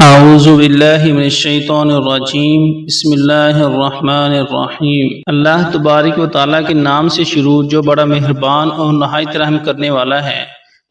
اعوذ باللہ من الشیطان الرجیم بسم اللہ الرحمن الرحیم۔ اللہ تبارک و تعالیٰ کے نام سے شروع جو بڑا مہربان اور نہایت رحم کرنے والا ہے۔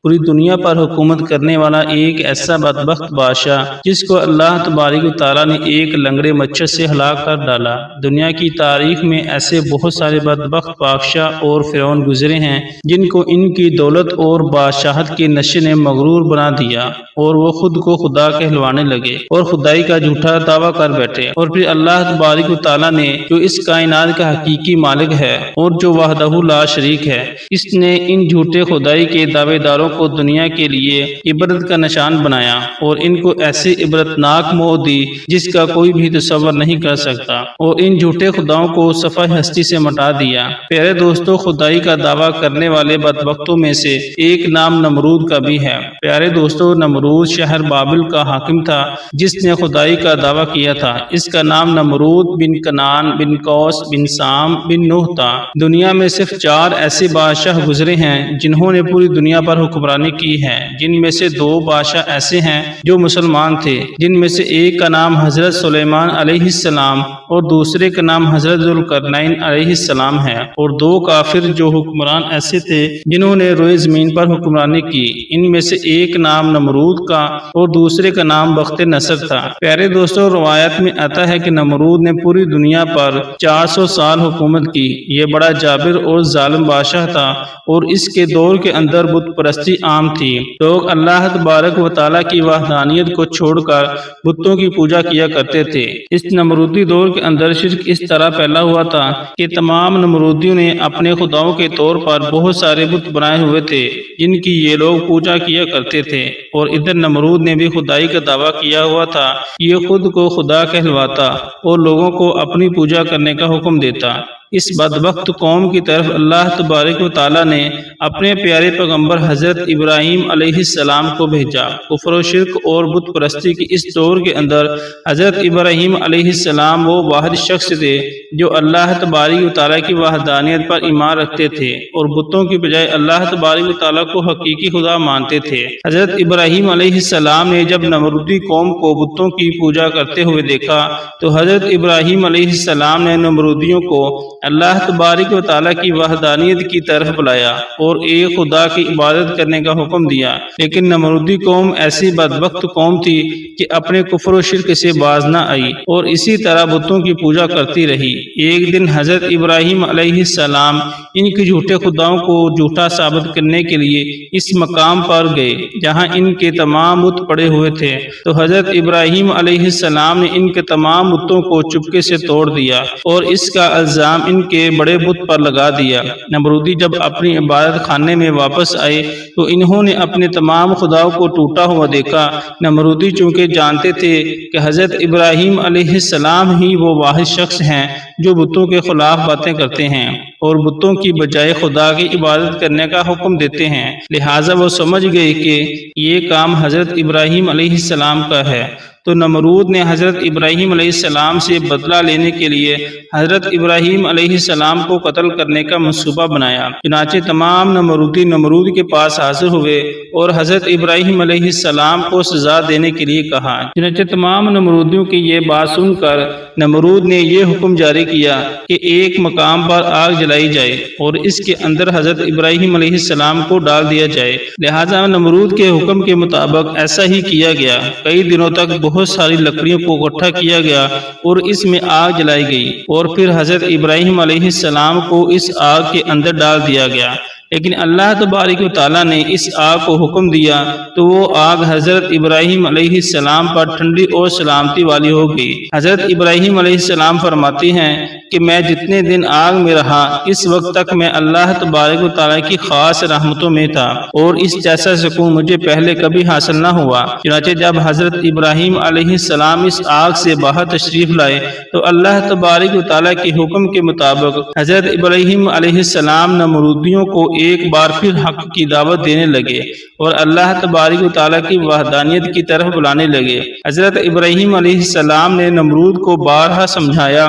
پوری دنیا پر حکومت کرنے والا ایک ایسا بدبخت بادشاہ جس کو اللہ تبارک و تعالیٰ نے ایک لنگڑے مچھر سے ہلاک کر ڈالا۔ دنیا کی تاریخ میں ایسے بہت سارے بدبخت بادشاہ اور فرعون گزرے ہیں جن کو ان کی دولت اور بادشاہت کے نشے نے مغرور بنا دیا اور وہ خود کو خدا کہلوانے لگے اور خدائی کا جھوٹا دعویٰ کر بیٹھے، اور پھر اللہ تبارک و تعالیٰ نے جو اس کائنات کا حقیقی مالک ہے اور جو وحدہ لا شریک ہے، اس نے ان جھوٹے خدائی کے دعوے داروں کو دنیا کے لیے عبرت کا نشان بنایا اور ان کو ایسی عبرتناک موت دی جس کا کوئی بھی تصور نہیں کر سکتا، اور ان جھوٹے خداؤں کو صفحہ ہستی سے مٹا دیا۔ پیارے دوستو، خدائی کا دعویٰ کرنے والے بدبختوں میں سے ایک نام نمرود کا بھی ہے۔ پیارے دوستو، نمرود شہر بابل کا حاکم تھا جس نے خدائی کا دعویٰ کیا تھا۔ اس کا نام نمرود بن کنعان بن کوس بن سام بن نوح تھا۔ دنیا میں صرف 4 ایسے بادشاہ گزرے ہیں جنہوں نے پوری دنیا پر حکمرانی کی ہے، جن میں سے 2 بادشاہ ایسے ہیں جو مسلمان تھے، جن میں سے ایک کا نام حضرت سلیمان علیہ السلام اور دوسرے کا نام حضرت ذوالقرنین علیہ السلام ہے، اور 2 کافر جو حکمران ایسے تھے جنہوں نے روئے زمین پر حکمرانی کی۔ ان میں سے ایک نام نمرود کا اور دوسرے کا نام بخت نصر تھا۔ پیارے دوستو، روایت میں آتا ہے کہ نمرود نے پوری دنیا پر 400 سال حکومت کی۔ یہ بڑا جابر اور ظالم بادشاہ تھا اور اس کے دور کے اندر بت پرستی عام تھی۔ لوگ اللہ تبارک و تعالیٰ کی وحدانیت کو چھوڑ کر بتوں کی پوجا کیا کرتے تھے۔ اس نمرودی دور کے اندر شرک اس طرح پھیلا ہوا تھا کہ تمام نمرودیوں نے اپنے خداؤں کے طور پر بہت سارے بت بنائے ہوئے تھے جن کی یہ لوگ پوجا کیا کرتے تھے، اور ادھر نمرود نے بھی خدائی کا دعویٰ کیا ہوا تھا۔ یہ خود کو خدا کہلواتا اور لوگوں کو اپنی پوجا کرنے کا حکم دیتا۔ اس بدبخت قوم کی طرف اللہ تبارک و تعالیٰ نے اپنے پیارے پیغمبر حضرت ابراہیم علیہ السلام کو بھیجا۔ کفر و شرک اور بت پرستی کی اس دور کے اندر حضرت ابراہیم علیہ السلام وہ واحد شخص تھے جو اللہ تبارک و تعالیٰ کی وحدانیت پر ایمان رکھتے تھے اور بتوں کی بجائے اللہ تبارک و تعالیٰ کو حقیقی خدا مانتے تھے۔ حضرت ابراہیم علیہ السلام نے جب نمرودی قوم کو بتوں کی پوجا کرتے ہوئے دیکھا تو حضرت ابراہیم علیہ السلام نے نمرودیوں کو اللہ تبارک و تعالیٰ کی وحدانیت کی طرف بلایا اور ایک خدا کی عبادت کرنے کا حکم دیا، لیکن نمرودی قوم ایسی بدبخت قوم تھی کہ اپنے کفر و شرک سے باز نہ آئی اور اسی طرح بتوں کی پوجا کرتی رہی۔ ایک دن حضرت ابراہیم علیہ السلام ان کے جھوٹے خداؤں کو جھوٹا ثابت کرنے کے لیے اس مقام پر گئے جہاں ان کے تمام بت پڑے ہوئے تھے، تو حضرت ابراہیم علیہ السلام نے ان کے تمام بتوں کو چپکے سے توڑ دیا اور اس کا الزام ان کے بڑے بت پر لگا دیا۔ نمرودی جب اپنی عبادت خانے میں واپس آئے تو انہوں نے اپنے تمام خداؤں کو ٹوٹا ہوا دیکھا۔ نمرودی چونکہ جانتے تھے کہ حضرت ابراہیم علیہ السلام ہی وہ واحد شخص ہیں جو بتوں کے خلاف باتیں کرتے ہیں اور بتوں کی بجائے خدا کی عبادت کرنے کا حکم دیتے ہیں، لہٰذا وہ سمجھ گئے کہ یہ کام حضرت ابراہیم علیہ السلام کا ہے۔ تو نمرود نے حضرت ابراہیم علیہ السلام سے بدلہ لینے کے لیے حضرت ابراہیم علیہ السلام کو قتل کرنے کا منصوبہ بنایا۔ چنانچہ تمام نمرودی نمرود کے پاس حاضر ہوئے اور حضرت ابراہیم علیہ السلام کو سزا دینے کے لیے کہا۔ چنانچہ تمام نمرودیوں کی یہ بات سن کر نمرود نے یہ حکم جاری کیا کہ ایک مقام پر آگ جلائی جائے اور اس کے اندر حضرت ابراہیم علیہ السلام کو ڈال دیا جائے۔ لہٰذا نمرود کے حکم کے مطابق ایسا ہی کیا گیا۔ کئی دنوں تک بہت ساری لکڑیوں کو اکٹھا کیا گیا اور اس میں آگ جلائی گئی اور پھر حضرت ابراہیم علیہ السلام کو اس آگ کے اندر ڈال دیا گیا، لیکن اللہ تبارک و تعالیٰ نے اس آگ کو حکم دیا تو وہ آگ حضرت ابراہیم علیہ السلام پر ٹھنڈی اور سلامتی والی ہو گئی۔ حضرت ابراہیم علیہ السلام فرماتے ہیں کہ میں جتنے دن آگ میں رہا اس وقت تک میں اللہ تبارک و تعالیٰ کی خاص رحمتوں میں تھا اور اس جیسا سکون مجھے پہلے کبھی حاصل نہ ہوا۔ چنانچہ جب حضرت ابراہیم علیہ السلام اس آگ سے باہر تشریف لائے تو اللہ تبارک و تعالیٰ کے حکم کے مطابق حضرت ابراہیم علیہ السلام نمرودیوں کو ایک بار پھر حق کی دعوت دینے لگے اور اللہ تبارک و تعالیٰ کی وحدانیت کی طرف بلانے لگے۔ حضرت ابراہیم علیہ السلام نے نمرود کو بارہا سمجھایا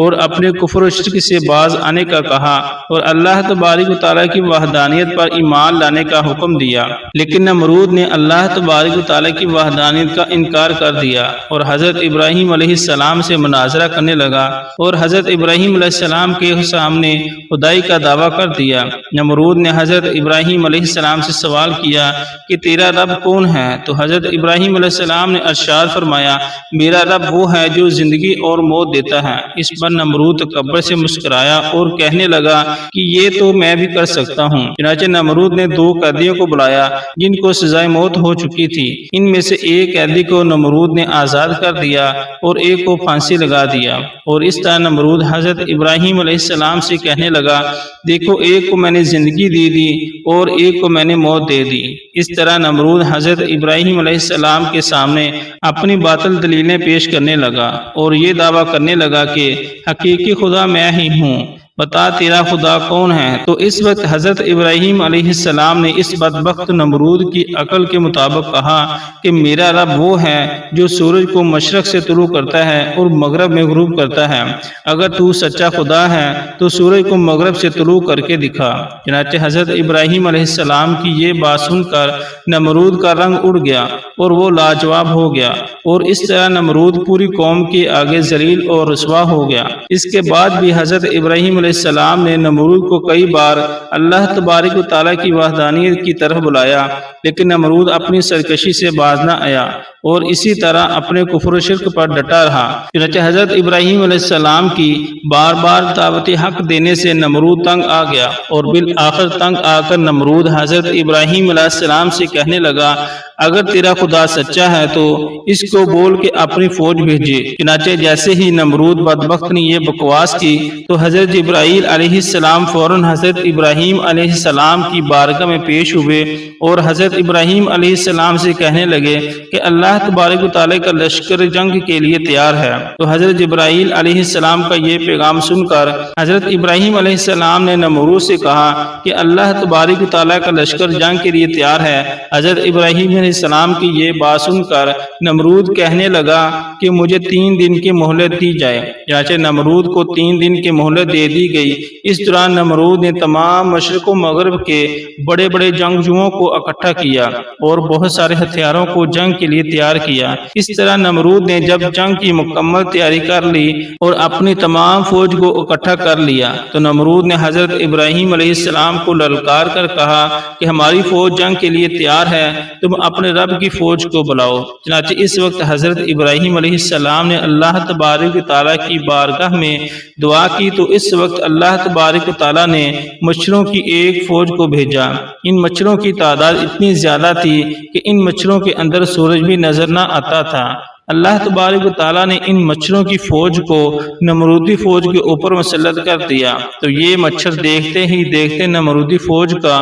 اور اپنے اپنے کفر و شرک سے باز آنے کا کہا اور اللہ تبارک و تعالیٰ کی وحدانیت پر ایمان لانے کا حکم دیا، لیکن نمرود نے اللہ تبارک و تعالیٰ کی وحدانیت کا انکار کر دیا اور حضرت ابراہیم علیہ السلام سے مناظرہ کرنے لگا اور حضرت ابراہیم علیہ السلام کے سامنے خدائی کا دعویٰ کر دیا۔ نمرود نے حضرت ابراہیم علیہ السلام سے سوال کیا کہ تیرا رب کون ہے؟ تو حضرت ابراہیم علیہ السلام نے ارشاد فرمایا، میرا رب وہ ہے جو زندگی اور موت دیتا ہے۔ اس پر نمرود تکبر سے مسکرایا اور کہنے لگا کہ یہ تو میں بھی کر سکتا ہوں۔ چنانچہ نمرود نے 2 قیدیوں کو بلایا جن کو سزائے موت ہو چکی تھی۔ ان میں سے ایک قیدی کو نمرود نے آزاد کر دیا اور ایک کو پھانسی لگا دیا، اور اس طرح نمرود حضرت ابراہیم علیہ السلام سے کہنے لگا، دیکھو ایک کو میں نے زندگی دی اور ایک کو میں نے موت دے دی۔ اس طرح نمرود حضرت ابراہیم علیہ السلام کے سامنے اپنی باطل دلیلیں پیش کرنے لگا اور یہ دعویٰ کرنے لگا کہ حقیقی خدا میں ہی ہوں، بتا تیرا خدا کون ہے؟ تو اس وقت حضرت ابراہیم علیہ السلام نے اس بدبخت نمرود کی عقل کے مطابق کہا کہ میرا رب وہ ہے جو سورج کو مشرق سے طلوع کرتا ہے اور مغرب میں غروب کرتا ہے۔ اگر تو سچا خدا ہے تو سورج کو مغرب سے طلوع کر کے دکھا۔ چنانچہ حضرت ابراہیم علیہ السلام کی یہ بات سن کر نمرود کا رنگ اڑ گیا اور وہ لاجواب ہو گیا، اور اس طرح نمرود پوری قوم کے آگے ذلیل اور رسوا ہو گیا۔ اس کے بعد بھی حضرت ابراہیم علیہ السلام نے نمرود کو کئی بار اللہ تبارک و تعالیٰ کی وحدانیت کی طرف بلایا، لیکن نمرود اپنی سرکشی سے باز نہ آیا اور اسی طرح اپنے کفر و شرک پر ڈٹا رہا۔ چنانچہ حضرت ابراہیم علیہ السلام کی بار بار دعوت حق دینے سے نمرود تنگ آ گیا، اور بالآخر تنگ آ کر نمرود حضرت ابراہیم علیہ السلام سے کہنے لگا، اگر تیرا خدا سچا ہے تو اس کو بول کے اپنی فوج بھیجے۔ چنانچہ جیسے ہی نمرود بدبخت نے یہ بکواس کی تو حضرت جبرائیل علیہ السلام فوراً حضرت ابراہیم علیہ السلام کی بارگاہ میں پیش ہوئے اور حضرت ابراہیم علیہ السلام سے کہنے لگے کہ اللہ تبارک و تعالیٰ کا لشکر جنگ کے لیے تیار ہے۔ تو حضرت جبرائیل علیہ السلام کا یہ پیغام سن کر حضرت ابراہیم علیہ السلام نے نمرود سے کہا کہ اللہ تبارک و تعالیٰ کا لشکر جنگ کے لیے تیار ہے۔ حضرت ابراہیم علیہ السلام کی یہ بات سن کر نمرود کہنے لگا کہ مجھے 3 دن کی مہلت دی جائے۔ چنانچہ نمرود کو 3 دن کی مہلت دے دی گئی۔ اس دوران نمرود نے تمام مشرق و مغرب کے بڑے بڑے جنگجوؤں کو اکٹھا کیا اور بہت سارے ہتھیاروں کو جنگ کے لیے تیار کیا۔ اس طرح نمرود نے جب جنگ کی مکمل تیاری کر لی اور اپنی تمام فوج کو اکٹھا کر لیا تو نمرود نے حضرت ابراہیم علیہ السلام کو للکار کر کہا کہ ہماری فوج جنگ کے لیے تیار ہے، تم اپنے رب کی فوج کو بلاؤ۔ چنانچہ اس وقت حضرت ابراہیم علیہ السلام نے اللہ تبارک و تعالیٰ کی بارگاہ میں دعا کی تو اس وقت اللہ تبارک و تعالیٰ نے مچھروں کی ایک فوج کو بھیجا۔ ان مچھروں کی تعداد اتنی زیادہ تھی کہ ان مچھروں کے اندر سورج بھی نظر نہ آتا تھا۔ اللہ تبارک و تعالیٰ نے ان مچھروں کی فوج کو نمرودی فوج کے اوپر مسلط کر دیا تو یہ مچھر دیکھتے ہی دیکھتے نمرودی فوج کا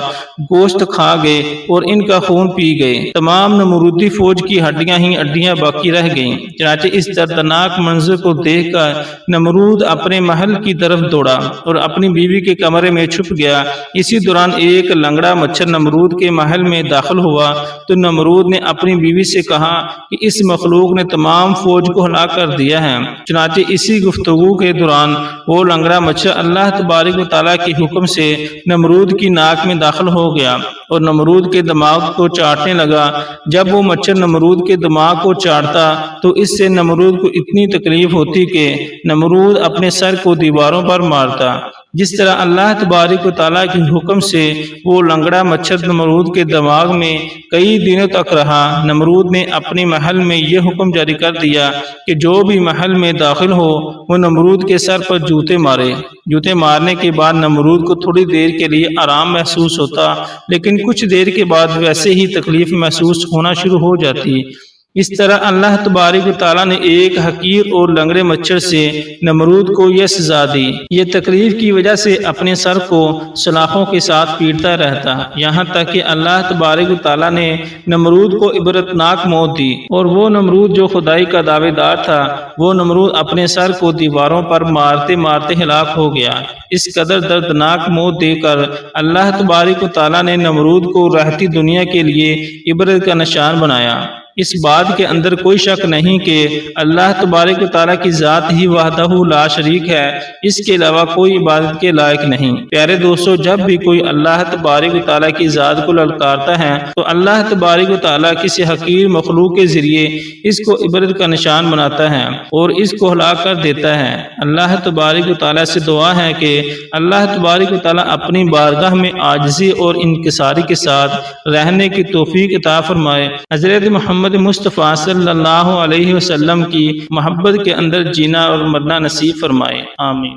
گوشت کھا گئے اور ان کا خون پی گئے۔ تمام نمرودی فوج کی ہڈیاں ہی ہڈیاں باقی رہ گئیں۔ چنانچہ اس دردناک منظر کو دیکھ کر نمرود اپنے محل کی طرف دوڑا اور اپنی بیوی کے کمرے میں چھپ گیا۔ اسی دوران ایک لنگڑا مچھر نمرود کے محل میں داخل ہوا تو نمرود نے اپنی بیوی سے کہا کہ اس مخلوق نے تمام فوج کو ہلاک کر دیا ہے۔ چنانچہ اسی گفتگو کے دوران وہ لنگڑا مچھر اللہ تبارک و تعالیٰ کے حکم سے نمرود کی ناک میں داخل ہو گیا اور نمرود کے دماغ کو چاٹنے لگا۔ جب وہ مچھر نمرود کے دماغ کو چاٹتا تو اس سے نمرود کو اتنی تکلیف ہوتی کہ نمرود اپنے سر کو دیواروں پر مارتا۔ جس طرح اللہ تبارک و تعالیٰ کے حکم سے وہ لنگڑا مچھر نمرود کے دماغ میں کئی دنوں تک رہا، نمرود نے اپنے محل میں یہ حکم جاری کر دیا کہ جو بھی محل میں داخل ہو وہ نمرود کے سر پر جوتے مارے۔ جوتے مارنے کے بعد نمرود کو تھوڑی دیر کے لیے آرام محسوس ہوتا، لیکن کچھ دیر کے بعد ویسے ہی تکلیف محسوس ہونا شروع ہو جاتی۔ اس طرح اللہ تبارک و تعالیٰ نے ایک حقیر اور لنگڑے مچھر سے نمرود کو یہ سزا دی۔ یہ تکلیف کی وجہ سے اپنے سر کو سلاخوں کے ساتھ پیٹتا رہتا، یہاں تک کہ اللہ تبارک و تعالیٰ نے نمرود کو عبرتناک موت دی، اور وہ نمرود جو خدائی کا دعوے دار تھا وہ نمرود اپنے سر کو دیواروں پر مارتے مارتے ہلاک ہو گیا۔ اس قدر دردناک موت دے کر اللہ تبارک و تعالیٰ نے نمرود کو رہتی دنیا کے لیے عبرت کا نشان بنایا۔ اس بات کے اندر کوئی شک نہیں کہ اللہ تبارک و تعالیٰ کی ذات ہی وحدہ لا شریک ہے، اس کے علاوہ کوئی عبادت کے لائق نہیں۔ پیارے دوستو، جب بھی کوئی اللہ تبارک و تعالیٰ کی ذات کو للکارتا ہے تو اللہ تبارک و تعالیٰ کسی حقیر مخلوق کے ذریعے اس کو عبرت کا نشان بناتا ہے اور اس کو ہلاک کر دیتا ہے۔ اللہ تبارک و تعالیٰ سے دعا ہے کہ اللہ تبارک و تعالیٰ اپنی بارگاہ میں عاجزی اور انکساری کے ساتھ رہنے کی توفیق عطا فرمائے، حضرت محمد مصطفیٰ صلی اللہ علیہ وسلم کی محبت کے اندر جینا اور مرنا نصیب فرمائے، آمین۔